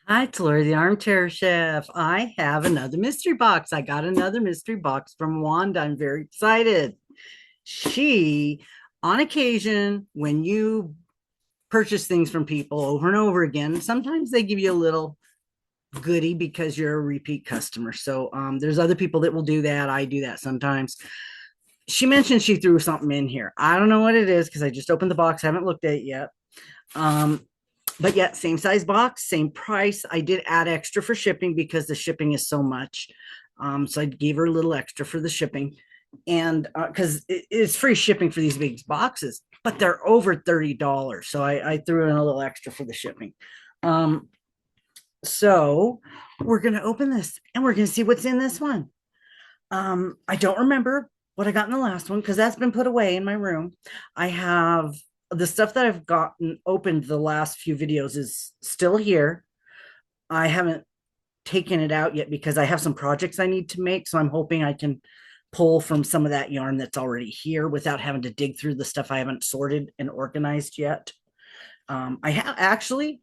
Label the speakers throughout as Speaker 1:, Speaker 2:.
Speaker 1: Hi, it's Lori, the armchair chef. I have another mystery box. I got another mystery box from Wanda. I'm very excited. She, on occasion, when you purchase things from people over and over again, sometimes they give you a little goodie because you're a repeat customer. So there's other people that will do that. I do that sometimes. She mentioned she threw something in here. I don't know what it is because I just opened the box, haven't looked at it yet. Um, but yet same size box, same price. I did add extra for shipping because the shipping is so much. So I gave her a little extra for the shipping, and because it's free shipping for these big boxes, but they're over $30. So I threw in a little extra for the shipping. Um, so we're gonna open this and we're gonna see what's in this one. I don't remember what I got in the last one because that's been put away in my room. I have the stuff that I've gotten opened the last few videos is still here. I haven't taken it out yet because I have some projects I need to make. So I'm hoping I can pull from some of that yarn that's already here without having to dig through the stuff I haven't sorted and organized yet. I have actually,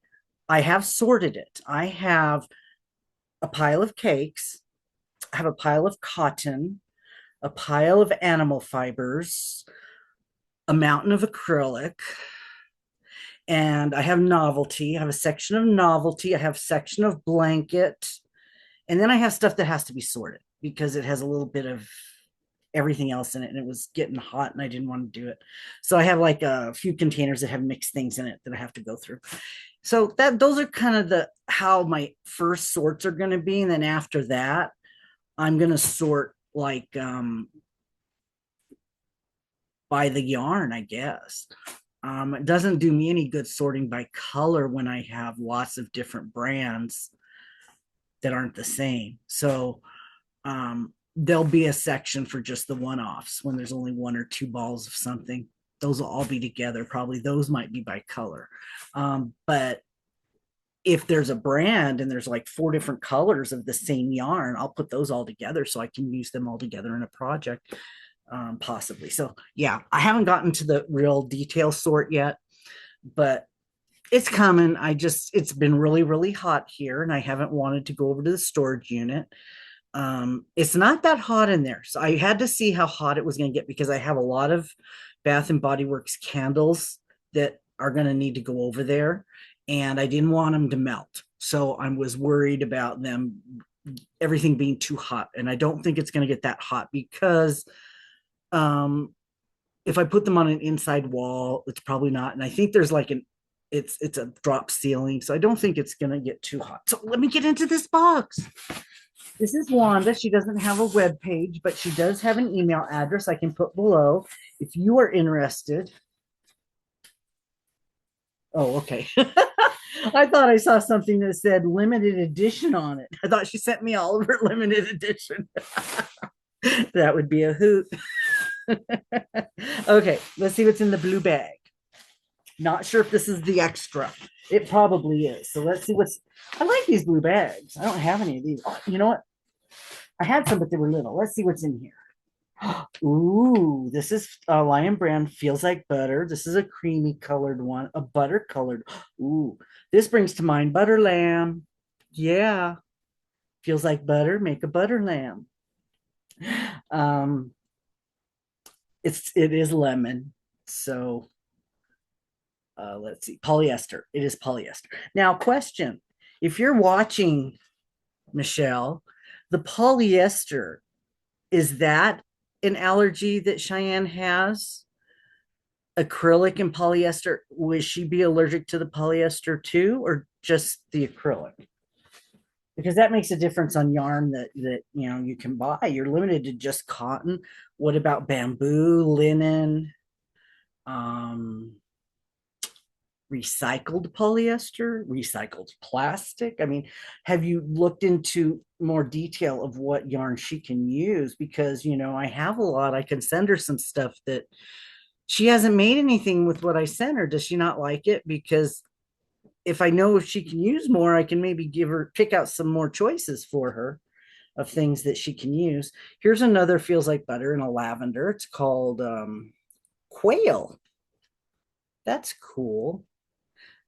Speaker 1: I have sorted it. I have a pile of cakes. I have a pile of cotton, a pile of animal fibers, a mountain of acrylic, and I have novelty. I have a section of novelty. I have a section of blanket, and then I have stuff that has to be sorted because it has a little bit of everything else in it, and it was getting hot, and I didn't want to do it. So I have like a few containers that have mixed things in it that I have to go through. So that those are kind of the how my first sorts are going to be, and then after that, I'm going to sort like by the yarn, I guess. It doesn't do me any good sorting by color when I have lots of different brands that aren't the same. So there'll be a section for just the one offs when there's only one or two balls of something. Those will all be together. Probably those might be by color. But if there's a brand and there's like four different colors of the same yarn, I'll put those all together so I can use them all together in a project, possibly. So yeah, I haven't gotten to the real detail sort yet, but it's coming. It's been really, really hot here and I haven't wanted to go over to the storage unit. It's not that hot in there. So I had to see how hot it was going to get because I have a lot of Bath and Body Works candles that are going to need to go over there. And I didn't want them to melt. So I was worried about them, everything being too hot. And I don't think it's going to get that hot because um, if I put them on an inside wall, it's probably not. And I think there's like it's a drop ceiling. So I don't think it's going to get too hot. So let me get into this box. This is Wanda. She doesn't have a web page, but she does have an email address I can put below if you are interested. Oh, okay. I thought I saw something that said limited edition on it. I thought she sent me all of her limited edition. That would be a hoot. Okay, let's see what's in the blue bag. Not sure if this is the extra. It probably is. So let's see what's. I like these blue bags. I don't have any of these. Oh, you know what? I had some, but they were little. Let's see what's in here. Ooh, this is a Lion Brand. Feels like butter. This is a creamy colored one, a butter colored. Ooh, this brings to mind butter lamb. Yeah, feels like butter. Make a butter lamb. Um, it is lemon. So let's see, polyester. It is polyester. Now, question: if you're watching, Michelle, the polyester, is that an allergy that Cheyenne has? Acrylic and polyester, would she be allergic to the polyester too, or just the acrylic? Because that makes a difference on yarn that you can buy. You're limited to just cotton. What about bamboo, linen, um, recycled polyester, recycled plastic? I mean, have you looked into more detail of what yarn she can use? Because I have a lot. I can send her some stuff that she hasn't made anything with what I sent her. Does she not like it? Because if I know if she can use more, I can maybe pick out some more choices for her of things that she can use. Here's another feels like butter in a lavender. It's called Quail. That's cool.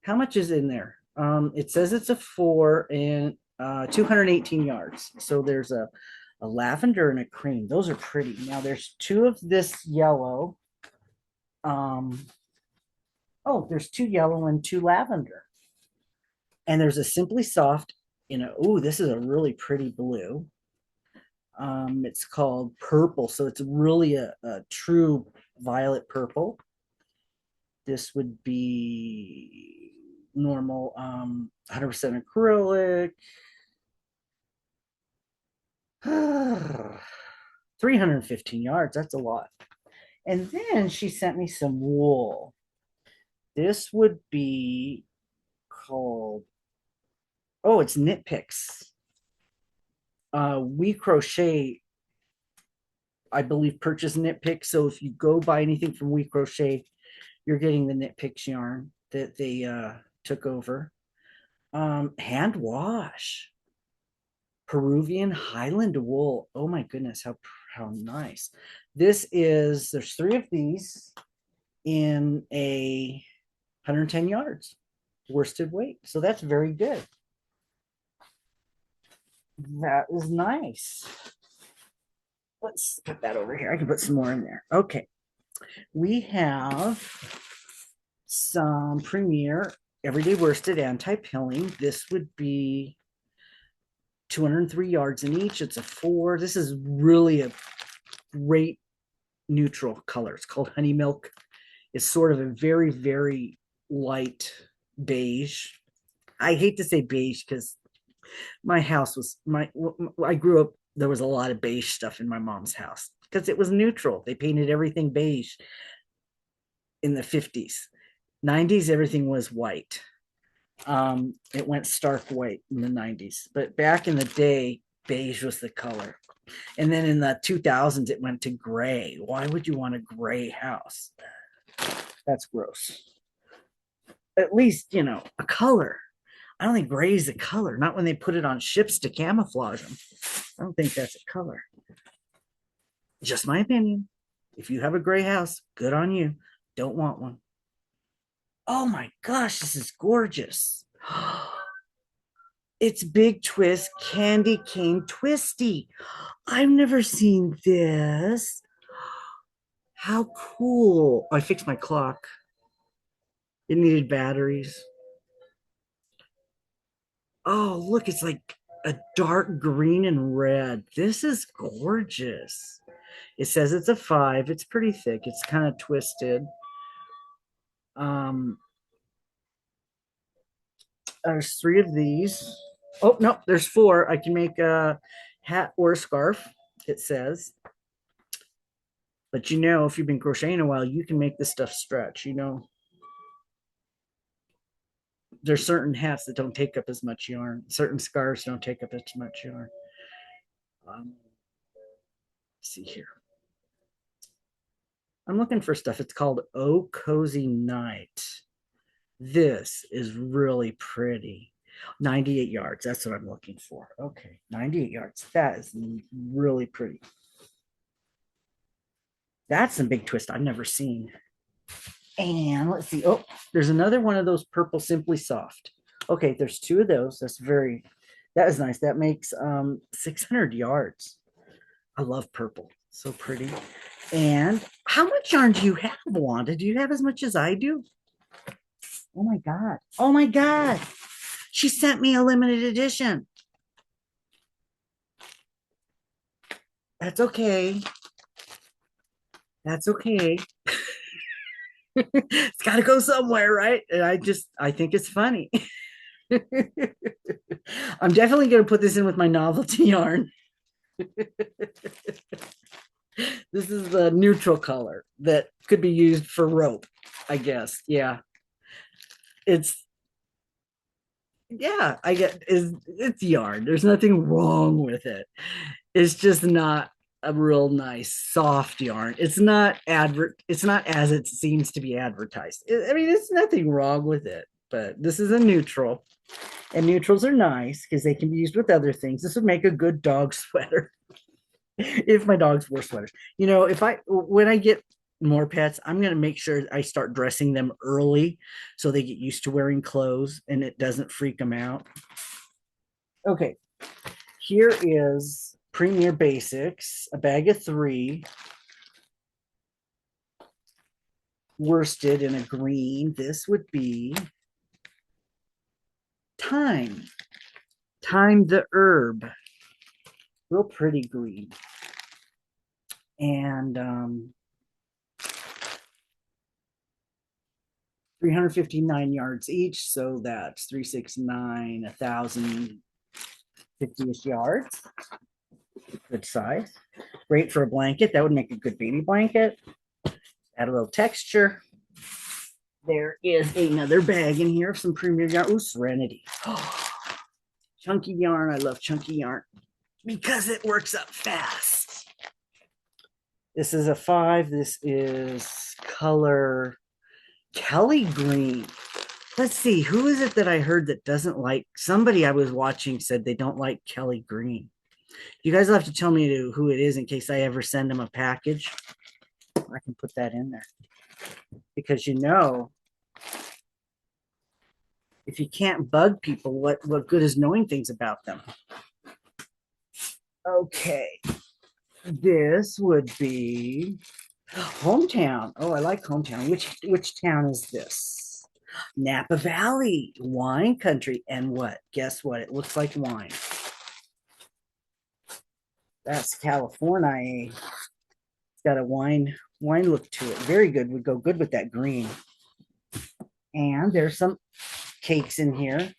Speaker 1: How much is in there? It says it's a 4 and 218 yards. So there's a lavender and a cream. Those are pretty. Now there's two of this yellow. Um, oh, there's two yellow and two lavender. And there's a Simply Soft oh, this is a really pretty blue. It's called purple. So it's really a true violet purple. This would be normal 100% acrylic. 315 yards. That's a lot. And then she sent me some wool. This would be called, oh, it's Knit Picks. We Crochet, I believe, purchase Knit Picks. So if you go buy anything from We Crochet, you're getting the Knit Picks yarn that they took over. Hand wash. Peruvian Highland wool. Oh my goodness, how nice. There's three of these in a 110 yards worsted weight. So that's very good. That is nice. Let's put that over here. I can put some more in there. Okay. We have some Premier Everyday Worsted Anti-Pilling. This would be 203 yards in each. It's a 4. This is really a great neutral color. It's called Honey Milk. It's sort of a very, very light beige. I hate to say beige because my house was I grew up, there was a lot of beige stuff in my mom's house because it was neutral. They painted everything beige in the 50s. 90s, everything was white. It went stark white in the 90s, but back in the day, beige was the color. And then in the 2000s, it went to gray. Why would you want a gray house? That's gross. At least, a color. I don't think gray is a color, not when they put it on ships to camouflage them. I don't think that's a color. Just my opinion. If you have a gray house, good on you. Don't want one. Oh my gosh, this is gorgeous. It's Big Twist Candy Cane Twisty. I've never seen this. How cool. I fixed my clock. It needed batteries. Oh, look, it's like a dark green and red. This is gorgeous. It says it's a 5. It's pretty thick. It's kind of twisted. There's 3 of these. Oh, no, there's 4. I can make a hat or a scarf, it says. But if you've been crocheting a while, you can make this stuff stretch, There's certain hats that don't take up as much yarn. Certain scarves don't take up as much yarn. Let's see here. I'm looking for stuff. It's called Oh Cozy Night. This is really pretty. 98 yards. That's what I'm looking for. Okay, 98 yards. That is really pretty. That's a big twist I've never seen. And let's see. Oh, there's another one of those purple Simply Soft. Okay, there's 2 of those. That is nice. That makes 600 yards. I love purple. So pretty. And how much yarn do you have, Wanda? Do you have as much as I do? Oh my God. Oh my God. She sent me a limited edition. That's okay. That's okay. It's got to go somewhere, right? And I think it's funny. I'm definitely going to put this in with my novelty yarn. This is the neutral color that could be used for rope, I guess. Yeah. It's yarn. There's nothing wrong with it. It's just not a real nice soft yarn. It's not as it seems to be advertised. There's nothing wrong with it, but this is a neutral. And neutrals are nice because they can be used with other things. This would make a good dog sweater if my dogs wore sweaters. When I get More pets. I'm going to make sure I start dressing them early so they get used to wearing clothes and it doesn't freak them out. Okay, here is Premier Basics, a bag of 3, worsted in a green. This would be Thyme. Thyme the herb. Real pretty green. And 359 yards each, so that's 369, 1,050-ish yards. Good size. Great for a blanket. That would make a good baby blanket. Add a little texture. There is another bag in here of some premium yarn. Ooh, Serenity. Oh, chunky yarn. I love chunky yarn because it works up fast. This is a 5. This is color Kelly green. Let's see. Who is it that I heard that doesn't like? Somebody I was watching said they don't like Kelly green. You guys will have to tell me who it is in case I ever send them a package. I can put that in there. Because if you can't bug people, what good is knowing things about them? Okay. This would be Hometown. Oh, I like Hometown. Which town is this? Napa Valley, wine country. And what? Guess what? It looks like wine. That's California. It's got a wine look to it. Very good. Would go good with that green. And there's some cakes in here.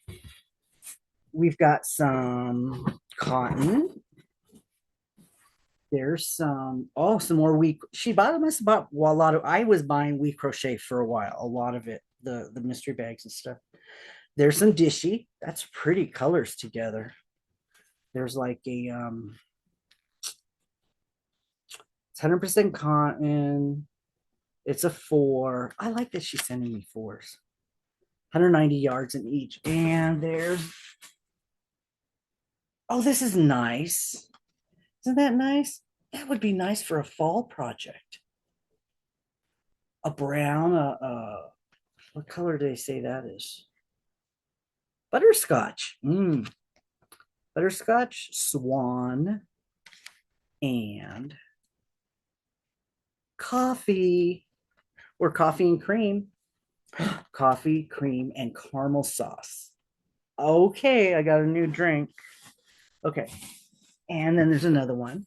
Speaker 1: We've got some cotton. There's some more wheat. She must have bought a lot of. I was buying wheat crochet for a while. A lot of it, the mystery bags and stuff. There's some dishy. That's pretty colors together. There's like a it's 100% cotton. It's a 4. I like that she's sending me 4s. 190 yards in each. And there's, oh, this is nice. Isn't that nice? That would be nice for a fall project. A brown, what color do they say that is? Butterscotch. Butterscotch, swan, and coffee, or coffee and cream. Coffee, cream, and caramel sauce. Okay, I got a new drink. Okay. And then there's another one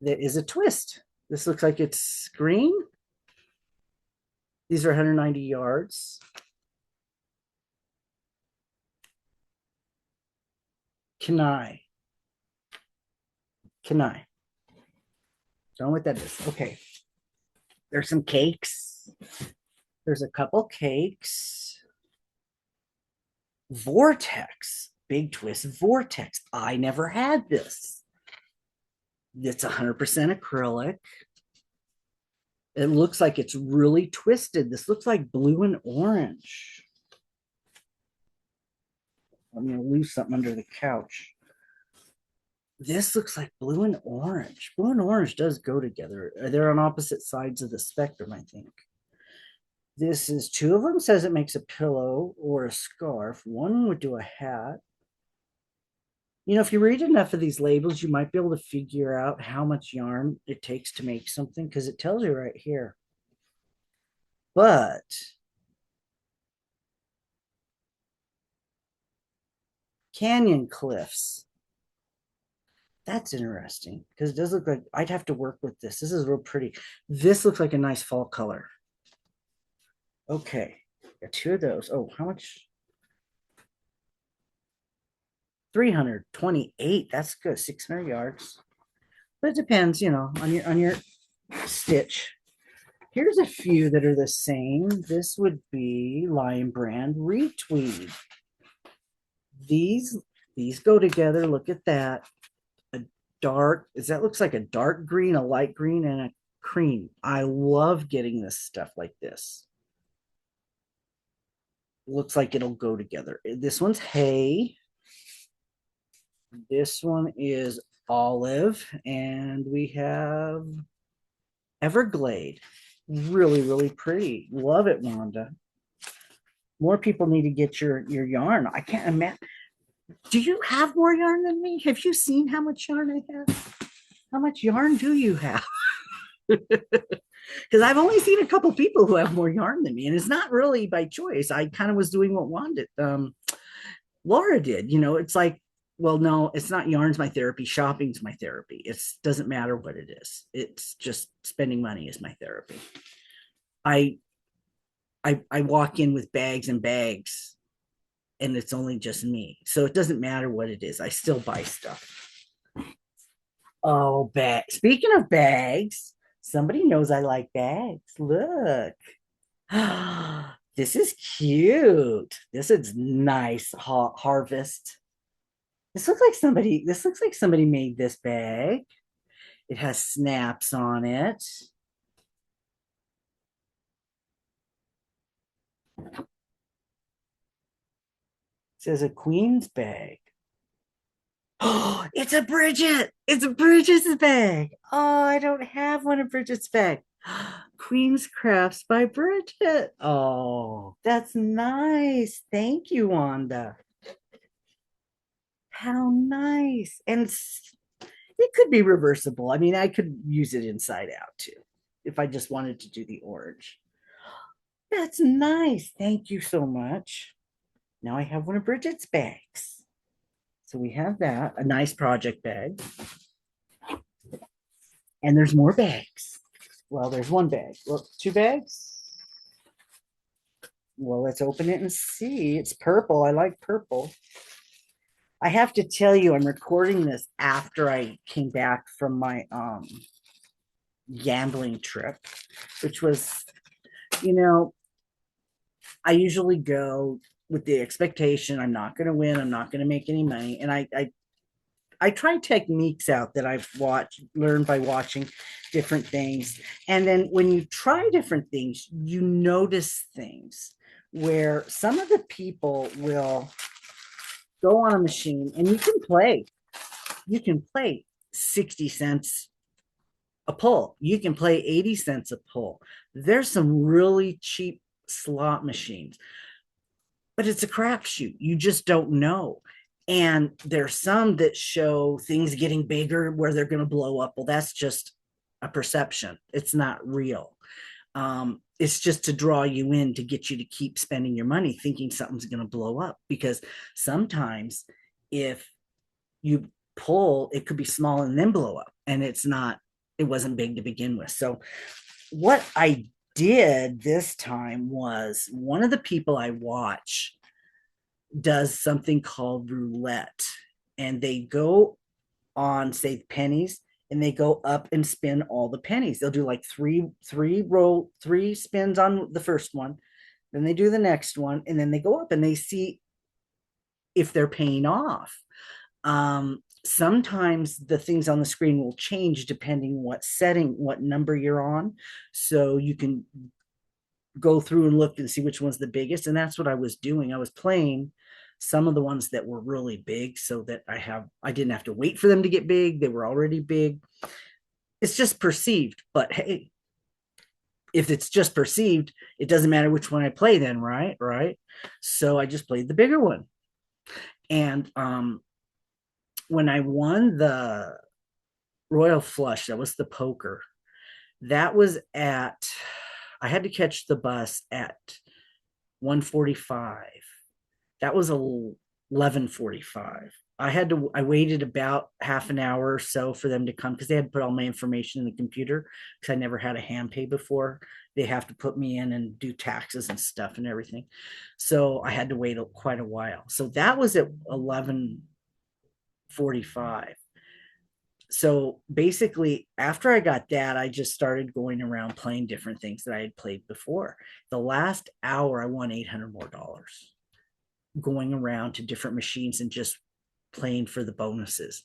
Speaker 1: that is a twist. This looks like it's green. These are 190 yards. Kenai. Don't know what that is. Okay. There's some cakes. There's a couple cakes. Vortex. Big twist vortex. I never had this. It's 100% acrylic. It looks like it's really twisted. This looks like blue and orange. I'm going to leave something under the couch. This looks like blue and orange. Blue and orange does go together. They're on opposite sides of the spectrum, I think. This is 2 of them. Says it makes a pillow or a scarf. One would do a hat. If you read enough of these labels, you might be able to figure out how much yarn it takes to make something because it tells you right here. But Canyon Cliffs. That's interesting because it does look like I'd have to work with this. This is real pretty. This looks like a nice fall color. Okay, got 2 of those. Oh, how much? 328. That's good. 600 yards. But it depends, on your stitch. Here's a few that are the same. This would be Lion Brand Retweed. These go together. Look at that. A dark, that looks like a dark green, a light green, and a cream. I love getting this stuff like this. Looks like it'll go together. This one's hay. This one is olive, and we have Everglade. Really, really pretty. Love it, Wanda. More people need to get your yarn. I can't imagine. Do you have more yarn than me? Have you seen how much yarn I have? How much yarn do you have? Because I've only seen a couple people who have more yarn than me, and it's not really by choice. I kind of was doing what Wanda, Laura did. It's like, well, no, it's not yarn's my therapy. Shopping's my therapy. It doesn't matter what it is. It's just spending money is my therapy. I I walk in with bags and bags, and it's only just me, so it doesn't matter what it is. I still buy stuff. Oh, bag. Speaking of bags, somebody knows I like bags. Look. This is cute. This is nice harvest. This looks like somebody made this bag. It has snaps on it. It says a queen's bag. Oh, it's a Bridget. It's a Bridget's bag. Oh, I don't have one of Bridget's bag. Queen's Crafts by Bridget. Oh, that's nice. Thank you, Wanda. How nice. And it could be reversible. I mean, I could use it inside out too if I just wanted to do the orange. That's nice. Thank you so much. Now I have one of Bridget's bags. So we have that, a nice project bag. And there's more bags. Well, there's one bag. Well, two bags. Well, let's open it and see. It's purple. I like purple. I have to tell you, I'm recording this after I came back from my gambling trip, which was, you know, I usually go with the expectation I'm not going to win, I'm not going to make any money, and I try techniques out that I've learned by watching different things. And then when you try different things, you notice things where some of the people will go on a machine and you can play 60 cents a pull. You can play 80 cents a pull. There's some really cheap slot machines, but it's a crapshoot. You just don't know. And there's some that show things getting bigger where they're going to blow up. Well, that's just a perception. It's not real. It's just to draw you in to get you to keep spending your money thinking something's going to blow up. Because sometimes if you pull, it could be small and then blow up. And it wasn't big to begin with. So what I did this time was one of the people I watch does something called roulette, and they go on, say, pennies, and they go up and spin all the pennies. They'll do like three spins on the first one, then they do the next one, and then they go up and they see if they're paying off. Sometimes the things on the screen will change depending what number you're on, so you can go through and look and see which one's the biggest. And that's what I was doing. I was playing some of the ones that were really big so that I didn't have to wait for them to get big. They were already big. It's just perceived, but hey, if it's just perceived, it doesn't matter which one I play then, right? So I just played the bigger one. And when I won the Royal Flush, that was the poker. That was I had to catch the bus at 1:45. That was 11:45. I waited about half an hour or so for them to come because they had put all my information in the computer because I never had a hand pay before. They have to put me in and do taxes and stuff and everything. So I had to wait quite a while. So that was at 11:45. So basically, after I got that, I just started going around playing different things that I had played before. The last hour, I won $800 more going around to different machines and just playing for the bonuses.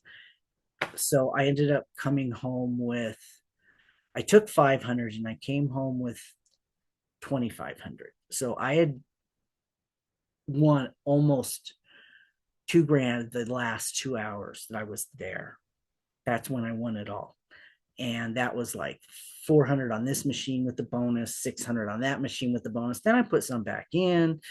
Speaker 1: So I ended up coming home with, I took 500 and I came home with 2,500. So I had won almost 2 grand the last 2 hours that I was there. That's when I won it all. And that was like 400 on this machine with the bonus, 600 on that machine with the bonus. Then I put some back in,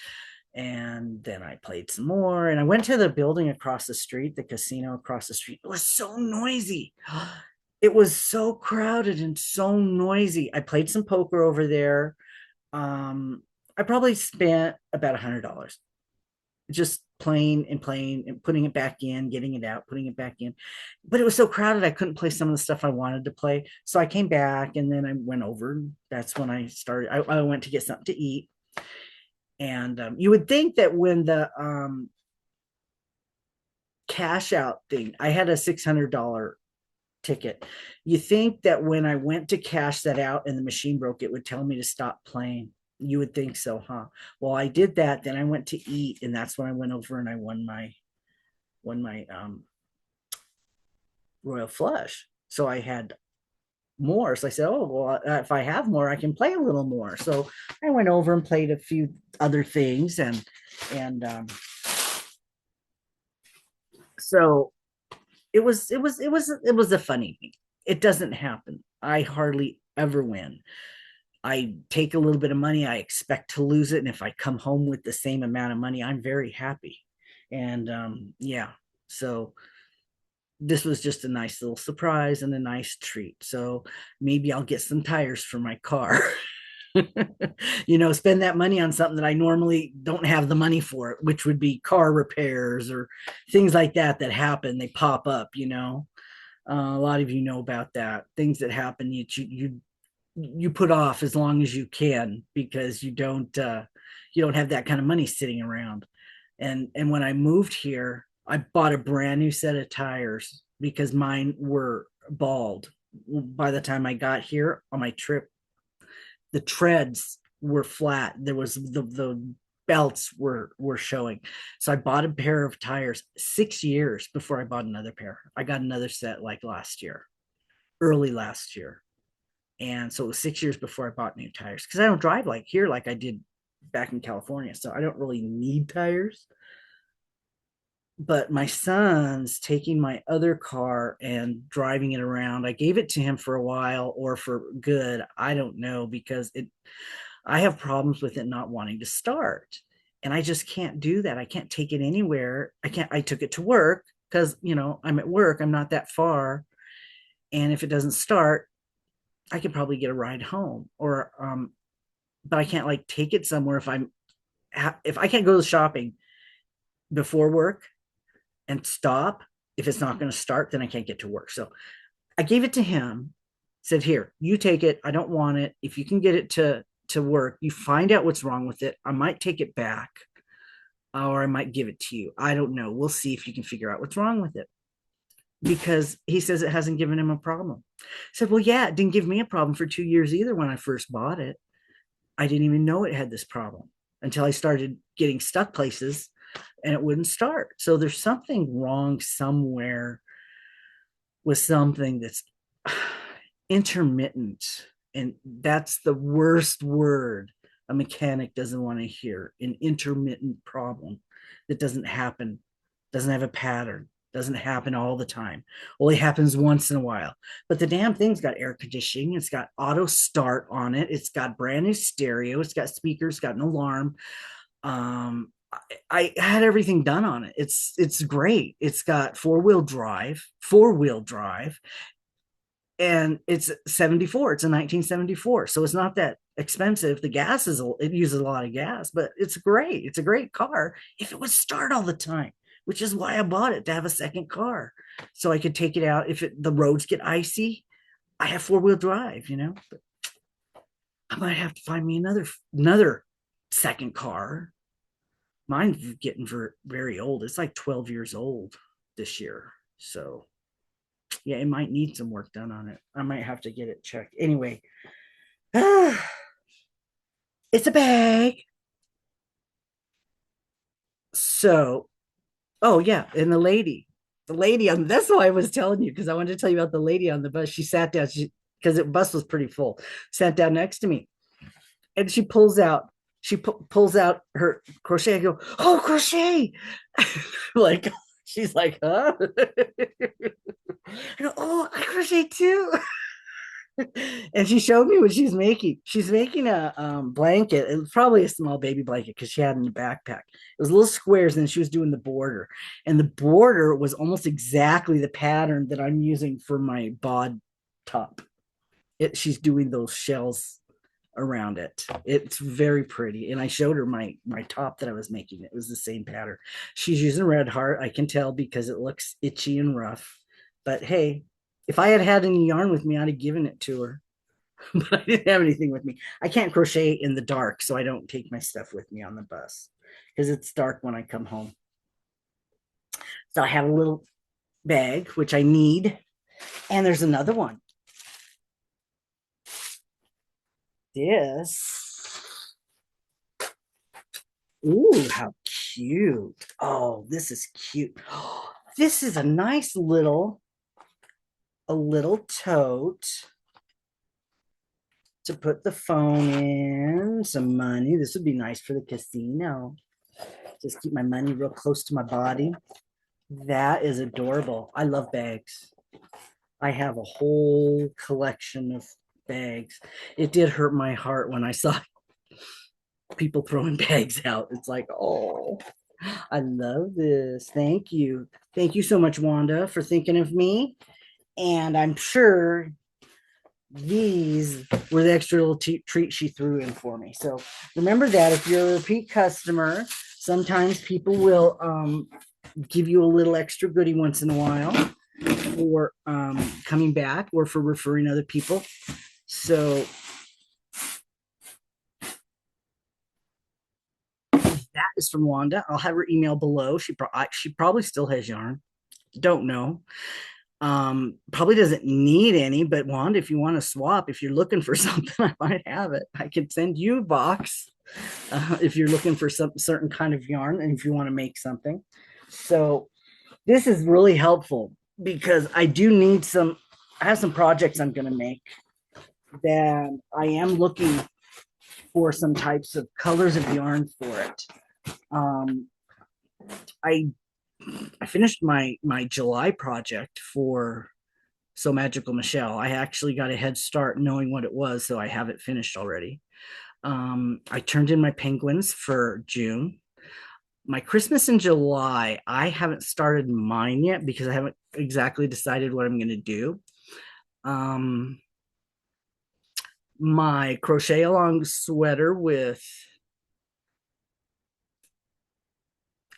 Speaker 1: and then I played some more. And I went to the building across the street, the casino across the street. It was so noisy. It was so crowded and so noisy. I played some poker over there. I probably spent about $100 just playing and putting it back in, getting it out, putting it back in. But it was so crowded, I couldn't play some of the stuff I wanted to play. So I came back and then I went over. That's when I started. I went to get something to eat. And you would think that when the cash out thing, I had a $600 ticket. You think that when I went to cash that out and the machine broke, it would tell me to stop playing. You would think so, huh? Well, I did that. Then I went to eat, and that's when I went over and I won my royal flush. So I had more. So I said, oh, well, if I have more, I can play a little more. So I went over and played a few other things. And so it was a funny thing. It doesn't happen. I hardly ever win. I take a little bit of money, I expect to lose it. And if I come home with the same amount of money, I'm very happy. And yeah, so this was just a nice little surprise and a nice treat. So maybe I'll get some tires for my car. Spend that money on something that I normally don't have the money for, which would be car repairs or things like that happen. They pop up. A lot of you know about that. Things that happen, you put off as long as you can because you don't have that kind of money sitting around. And when I moved here, I bought a brand new set of tires because mine were bald. By the time I got here on my trip, the treads were flat. There was the belts were showing. So I bought a pair of tires 6 years before I bought another pair. I got another set like last year, early last year. And so it was 6 years before I bought new tires because I don't drive like here like I did back in California. So I don't really need tires. But my son's taking my other car and driving it around. I gave it to him for a while or for good. I don't know because I have problems with it not wanting to start. And I just can't do that. I can't take it anywhere. I took it to work because, I'm at work. I'm not that far. And if it doesn't start, I could probably get a ride home but I can't like take it somewhere if I can't go to shopping before work and stop. If it's not going to start, then I can't get to work. So I gave it to him, said, here, you take it. I don't want it. If you can get it to work, you find out what's wrong with it. I might take it back or I might give it to you. I don't know. We'll see if you can figure out what's wrong with it. Because he says it hasn't given him a problem. I said, well, yeah, it didn't give me a problem for 2 years either when I first bought it. I didn't even know it had this problem until I started getting stuck places and it wouldn't start. So there's something wrong somewhere with something that's intermittent. And that's the worst word a mechanic doesn't want to hear, an intermittent problem that doesn't happen, doesn't have a pattern, doesn't happen all the time. Only happens once in a while. But the damn thing's got air conditioning. It's got auto start on it. It's got brand new stereo. It's got speakers. It's got an alarm. I had everything done on it. It's great. It's got four-wheel drive, and it's 74. It's a 1974, so it's not that expensive. The gas it uses a lot of gas, but it's great. It's a great car if it would start all the time, which is why I bought it, to have a second car so I could take it out if the roads get icy. I have four-wheel drive, but I might have to find me another second car. Mine's getting very old. It's like 12 years old this year. So yeah, it might need some work done on it. I might have to get it checked. Anyway, it's a bag. So, oh yeah, and the lady on that's why I was telling you because I wanted to tell you about the lady on the bus. She sat down because the bus was pretty full. Sat down next to me, and she pulls out her crochet. I go, oh, crochet, like she's like, huh? I go, oh, I crochet too. And she showed me what she's making. She's making a blanket. It was probably a small baby blanket because she had it in the backpack. It was little squares, and she was doing the border. And the border was almost exactly the pattern that I'm using for my bod top. She's doing those shells around it. It's very pretty. And I showed her my top that I was making. It was the same pattern. She's using red heart. I can tell because it looks itchy and rough. But hey, if I had had any yarn with me, I'd have given it to her. But I didn't have anything with me. I can't crochet in the dark, so I don't take my stuff with me on the bus because it's dark when I come home. So I have a little bag, which I need. And there's another one. This. Ooh, how cute. Oh, this is cute. This is a nice little tote to put the phone in, some money. This would be nice for the casino. Just keep my money real close to my body. That is adorable. I love bags. I have a whole collection of bags. It did hurt my heart when I saw people throwing bags out. It's like, oh, I love this. Thank you. Thank you so much, Wanda, for thinking of me. And I'm sure these were the extra little treat she threw in for me. So remember that if you're a repeat customer, sometimes people will give you a little extra goodie once in a while for coming back or for referring other people. So that is from Wanda. I'll have her email below. She probably still has yarn. Don't know. Probably doesn't need any, but Wanda, if you want to swap, if you're looking for something, I might have it. I could send you a box if you're looking for some certain kind of yarn and if you want to make something. So this is really helpful because I do need some. I have some projects I'm going to make that I am looking for some types of colors of yarn for it. Um, I I finished my July project for So Magical Michelle. I actually got a head start knowing what it was, so I have it finished already. I turned in my penguins for June. My Christmas in July, I haven't started mine yet because I haven't exactly decided what I'm going to do. Um, my crochet along sweater with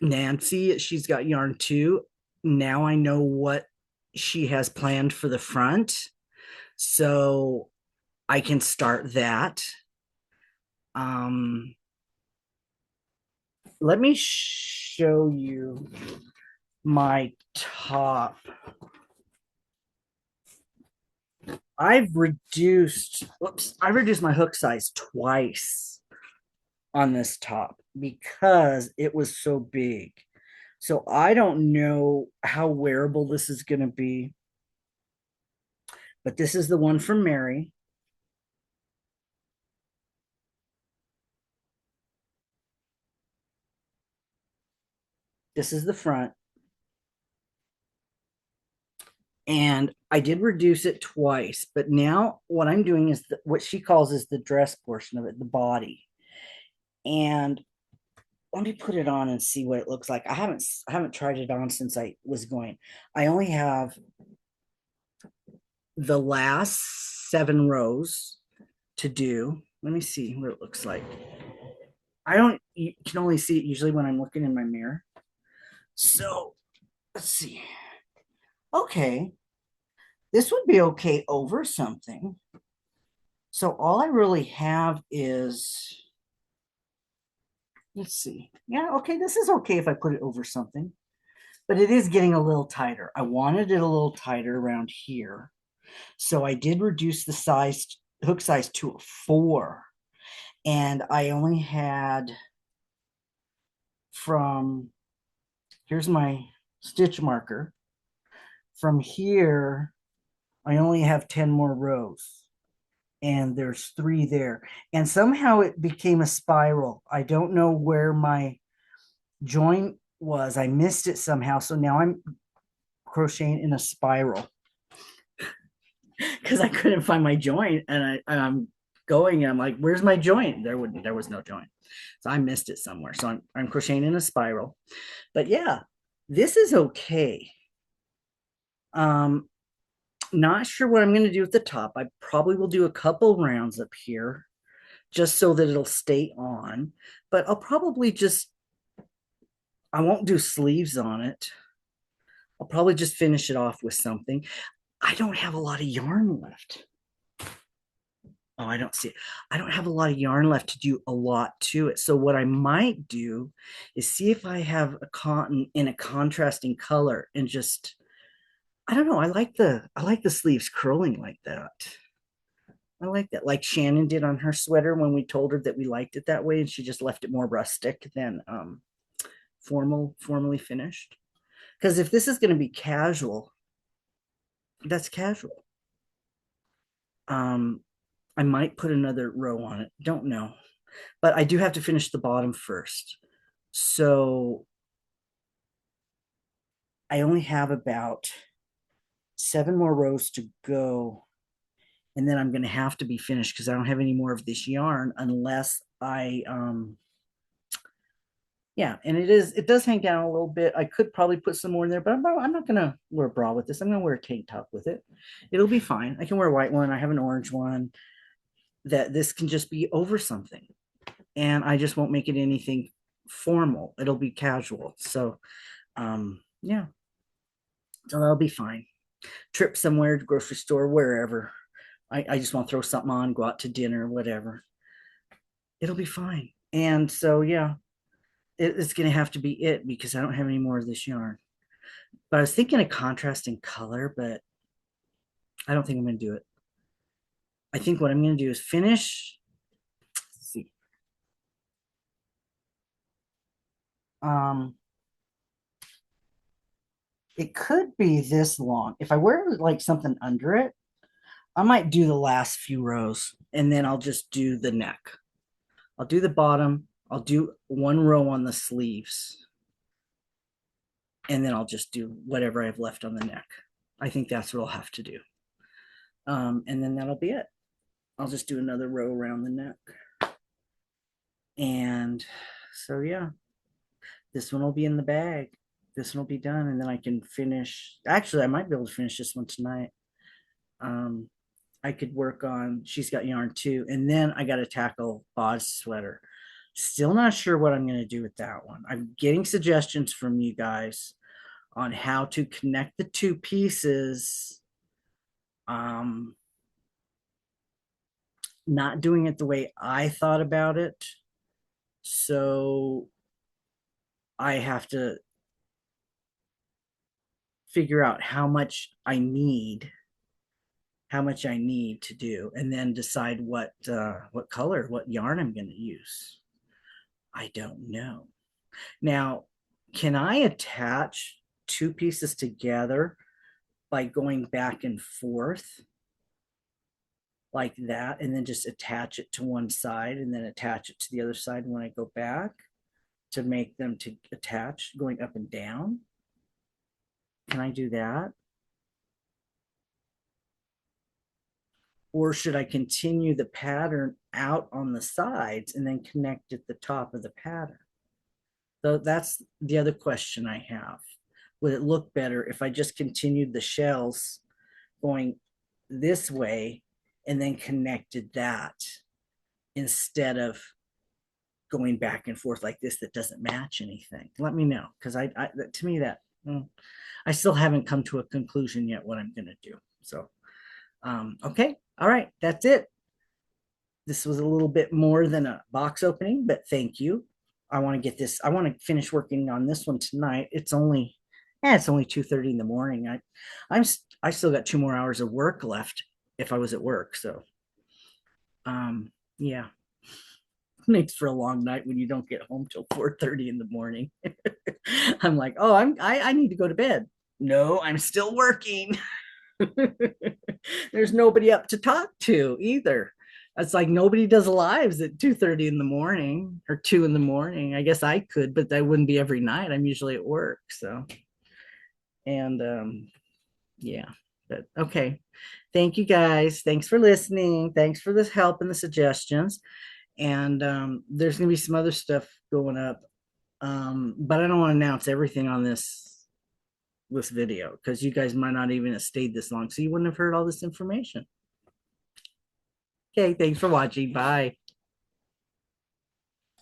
Speaker 1: Nancy, she's got yarn too. Now I know what she has planned for the front, so I can start that. Um, let me show you my top. I reduced my hook size twice on this top because it was so big. So I don't know how wearable this is going to be, but this is the one from Mary. This is the front. And I did reduce it twice, but now what I'm doing is what she calls is the dress portion of it, the body. And let me put it on and see what it looks like. I haven't tried it on since I was going. I only have the last 7 rows to do. Let me see what it looks like. I don't You can only see it usually when I'm looking in my mirror. So let's see. Okay. This would be okay over something. So all I really have is, let's see. Yeah, okay, this is okay if I put it over something, but it is getting a little tighter. I wanted it a little tighter around here. So I did reduce the hook size to a 4. And I only had from, here's my stitch marker. From here, I only have 10 more rows. And there's 3 there. And somehow it became a spiral. I don't know where my joint was. I missed it somehow. So now I'm crocheting in a spiral. because I couldn't find my joint, and I'm going and I'm like, where's my joint? There was no joint. So I missed it somewhere. So I'm crocheting in a spiral. But yeah, this is okay. Um, not sure what I'm going to do at the top. I probably will do a couple rounds up here just so that it'll stay on. But I'll probably just, I won't do sleeves on it. I'll probably just finish it off with something. I don't have a lot of yarn left. Oh, I don't see it. I don't have a lot of yarn left to do a lot to it. So what I might do is see if I have a cotton in a contrasting color and just, I don't know. I like the sleeves curling like that. I like that, like Shannon did on her sweater when we told her that we liked it that way, and she just left it more rustic than formally finished. Because if this is going to be casual, that's casual. Um, I might put another row on it. Don't know, but I do have to finish the bottom first. So I only have about 7 more rows to go, and then I'm going to have to be finished because I don't have any more of this yarn unless I yeah, and it does hang down a little bit. I could probably put some more in there, but I'm not gonna wear a bra with this. I'm gonna wear a tank top with it. It'll be fine. I can wear a white one. I have an orange one. That this can just be over something, and I just won't make it anything formal. It'll be casual. So yeah, so that'll be fine. Trip somewhere, grocery store, wherever. I just want to throw something on, go out to dinner, whatever. It'll be fine. And so yeah, it's gonna have to be it because I don't have any more of this yarn. But I was thinking a contrasting color, but I don't think I'm going to do it. I think what I'm going to do is finish. Let's see. Um, it could be this long. If I wear like something under it, I might do the last few rows and then I'll just do the neck. I'll do the bottom. I'll do 1 row on the sleeves. And then I'll just do whatever I have left on the neck. I think that's what I'll have to do. And then that'll be it. I'll just do another row around the neck. And so, yeah, this one will be in the bag. This one will be done, and then I can finish. Actually, I might be able to finish this one tonight. Um, I could work on. She's got yarn too, and then I got to tackle Bod's sweater. Still not sure what I'm going to do with that one. I'm getting suggestions from you guys on how to connect the two pieces. Um, not doing it the way I thought about it. So I have to figure out how much I need to do, and then decide what color, what yarn I'm going to use. I don't know. Now, can I attach two pieces together by going back and forth like that, and then just attach it to one side and then attach it to the other side when I go back to make them to attach going up and down? Can I do that? Or should I continue the pattern out on the sides and then connect at the top of the pattern? So that's the other question I have. Would it look better if I just continued the shells going this way and then connected that instead of going back and forth like this that doesn't match anything? Let me know, because to me that I still haven't come to a conclusion yet what I'm going to do. So okay, all right, that's it. This was a little bit more than a box opening, but thank you. I want to get this. I want to finish working on this one tonight. It's only 2:30 in the morning. I'm I still got 2 more hours of work left if I was at work. So, yeah, makes for a long night when you don't get home till 4:30 in the morning. I'm like, oh, I need to go to bed. No, I'm still working. There's nobody up to talk to either. It's like nobody does lives at 2:30 in the morning or 2 in the morning. I guess I could, but that wouldn't be every night. I'm usually at work. So, and yeah. But okay. Thank you guys. Thanks for listening. Thanks for this help and the suggestions. And there's going to be some other stuff going up. But I don't want to announce everything on this video because you guys might not even have stayed this long. So you wouldn't have heard all this information. Okay. Thanks for watching. Bye.